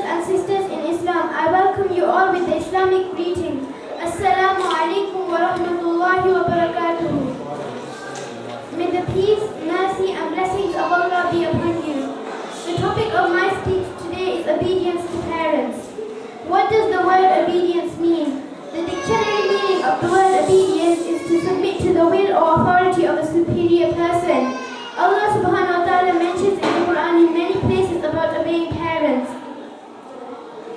and sisters in Islam, I welcome you all with the Islamic greeting. Assalamu alaikum wa rahmatullahi wa barakatuh. May the peace, mercy and blessings of Allah be upon you. The topic of my speech today is obedience to parents. What does the word obedience mean? The dictionary meaning of the word obedience is to submit to the will or authority of a superior person. Allah subhanahu wa ta'ala mentions in the Quran in many places about obeying parents.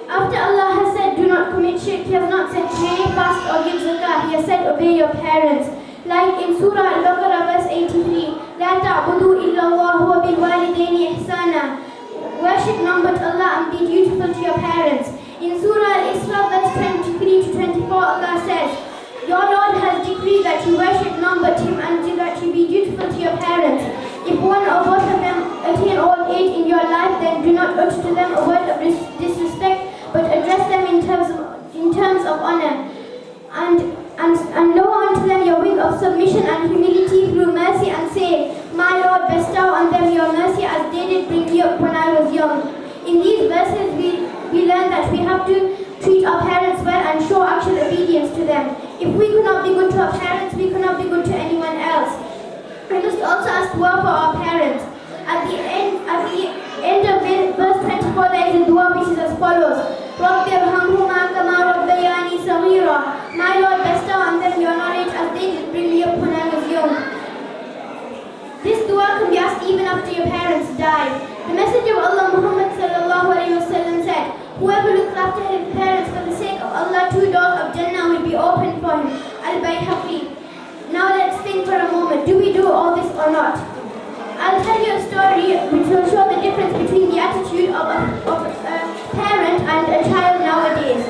After Allah has said, do not commit shirk, He has not said pray, fast or give zakah. He has said obey your parents. Like in Surah Al-Baqarah verse 83, لَا تَعْبُدُوا إِلَّا اللَّهُ وَبِالْوَالِدَيْنِ إِحْسَانًا. Worship none but Allah and be dutiful to your parents. In Surah Al-Isra verse 23 to 24, Allah says, your Lord has decreed that you worship none but Him and that you be dutiful to your parents. If one or both of them attain old age in your life, then do not utter to them a word of disrespect, but address them in terms of honor. And lower unto them your wing of submission and humility through mercy, and say, my Lord, bestow on them your mercy as they did bring me up when I was young. In these verses we learn that we have to treat our parents well and show actual obedience to them. If we cannot be good to our parents, we cannot be good to anyone else. We must also ask dua for our parents. At the end of verse 24, there is a dua which is as follows. رَبِّ ارْحَمْهُمَا كَمَا رَبَّيَانِي صَغِيرًا. My Lord, bestow on them your knowledge as they did bring me up when I was young. This dua can be asked even after your parents die. The Messenger of Allah Muhammad sallallahu alayhi wa sallam said, whoever looks after his parents for the sake of Allah, 2 doors of Jannah will be opened for him. Al-Bayhaqi. Now let's think for a moment. Do we do all this or not? I'll tell you a story which will show the difference between the attitude of a parent and a child nowadays.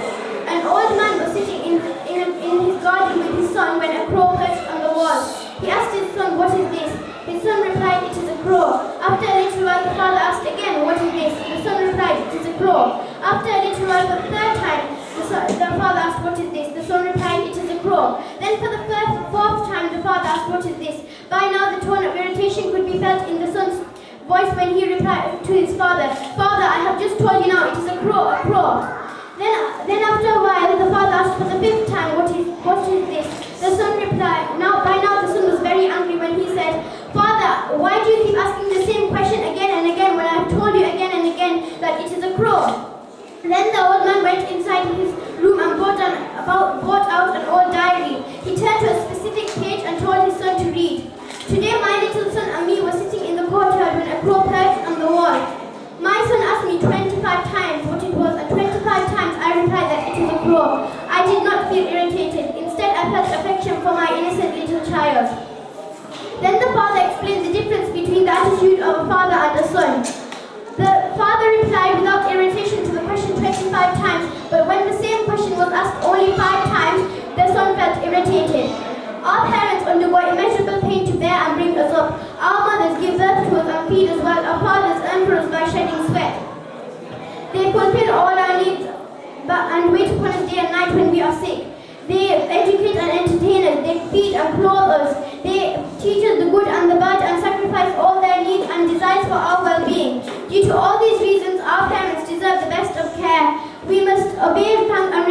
An old man was sitting in his garden with his son when a crow perched on the wall. He asked his son, what is this? His son replied, it is a crow. After a little while, the father asked again, what is this? The son replied, it is a crow. After a little while, for the third time, the father asked, what is this? The son replied, it is a crow. Then for the fourth time, the father asked, what is this? By now, the tone of irritation could be felt in the son's voice when he replied to his father, Father, I have just told you now, it is a crow, a crow. Then after a while, the father asked for the 5th time, what is this? The son replied, by now the son was very angry when he said, Father, why do you keep asking the same question again and again when I have told you again and again that it is a crow? Then the old man went inside his room and brought out an old diary. He turned to a specific page and told his son to read. Today my little son and me were sitting in the courtyard when a crow perched on the wall. My son asked me 25 times what it was, and 25 times I replied that it is a crow. I did not feel irritated. Instead, I felt affection for my innocent little child. Then the father explained the difference between the attitude of a father and a son. The father replied without irritation to the question 25 times, but when the same question was asked only 5 times, the son felt irritated. Our parents undergo immeasurable pain to bear and bring us up. Our mothers give birth to us and feed us, while our fathers earn for us by shedding sweat. They fulfill all our needs and wait upon us day and night when we are sick. They educate and entertain us. They feed and clothe us. They teach us the good and the bad and sacrifice all their needs and desires for our well-being. Due to all these reasons, our parents deserve the best of care. We must obey, thank and